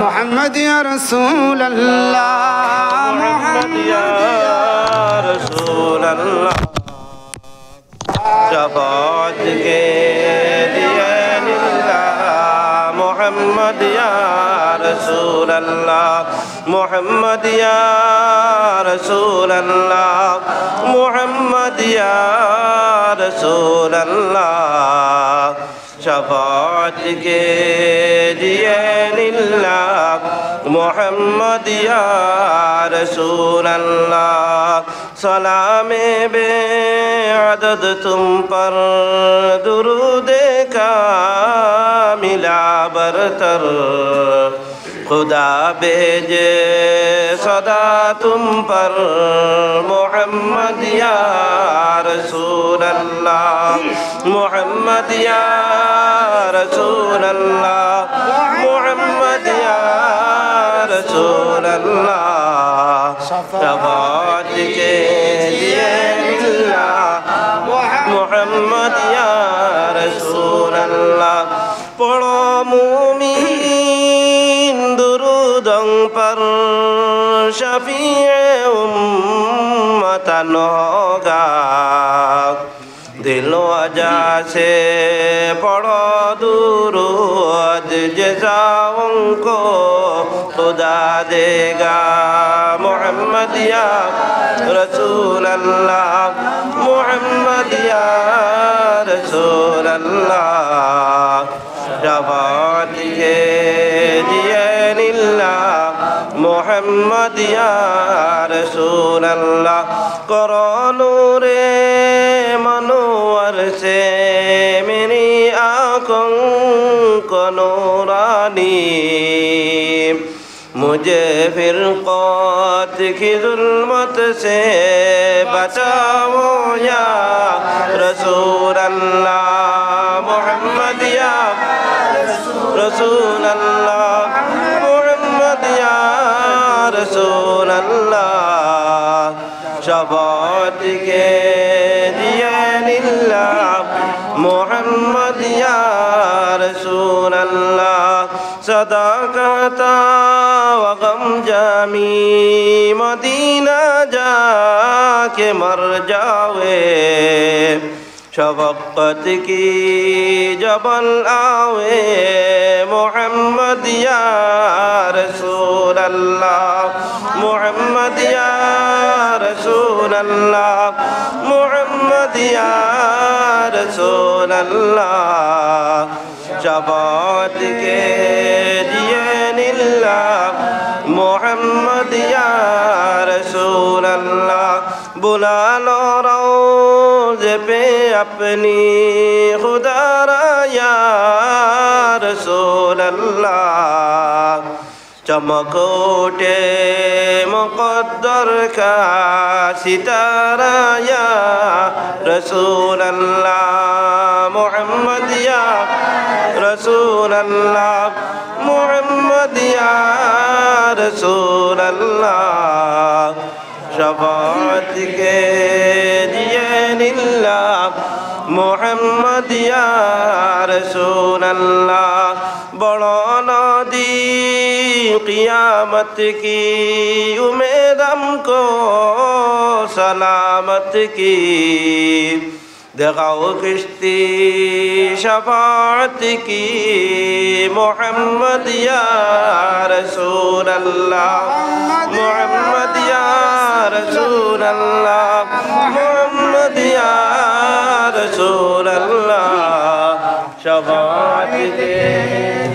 मोहम्मद या रसूल अल्लाह मोहम्मद या रसूल अल्लाह शफाअत के लिए लिल्लाह मोहम्मद या रसूल अल्लाह मोहम्मद या रसूल अल्लाह मोहम्मद या रसूल अल्लाह शफाअत के लिए लिल्लाह मोहम्मद या रसूल अल्लाह सलामे बेअदद तुम पर दुरूद का मिला बरतर खुदा भेजे सदा तुम पर मोहम्मद या रसूल अल्लाह मोहम्मद या रसूल अल्लाह मोहम्मद या रसूल अल्लाह शफाअत के लिए लिल्लाह मोहम्मद या रसूल अल्लाह पढ़ो मुमीन दुरूदों पर शफीए उम्मतन होगा दिलो अजा से पढ़ो दुरूद जज़ाओं को खुदा देगा मोहम्मद या रसूल अल्लाह मोहम्मद या रसूल अल्लाह शफाअत के लिए लिल्लाह मोहम्मद या रसूल अल्लाह करो नूरे मनोवर से मेरी आँखों को नूरानी मुझे फिरक़त की ज़ुल्मत से बचाओ या रसूल अल्लाह मोहम्मद या रसूल अल्लाह मोहम्मद या रसूल अल्लाह शफाअत के लिए लिल्लाह मोहम्मद या रसूल अल्लाह सदाकत व गम जामी मदीना जाके मर जावे शफ़क़त की जबल आवे मोहम्मद या रसूल अल्लाह मोहम्मद या रसूल अल्लाह मोहम्मद या रसूल अल्लाह शफ़ाअत के लिए लिल्लाह मोहम्मद या रसूल अल्लाह बुला लो रोज़ पे अपनी खुदा या रसूल अल्लाह चमक उठे मुक़द्दर का सितारा या रसूल अल्लाह मोहम्मद या रसूल अल्लाह मोहम्मद या रसूल अल्लाह शफ़ाअत के लिए लिल्लाह मोहम्मद या रसूल अल्लाह बड़ो नदी क़ियामत की उम्मीद हमको सलामत की दिखाओ किश्ती शफ़ाअत की मोहम्मद या रसूल अल्लाह मोहम्मद या रसूल अल्लाह मोहम्मद या रसूल अल्लाह शफ़ाअत के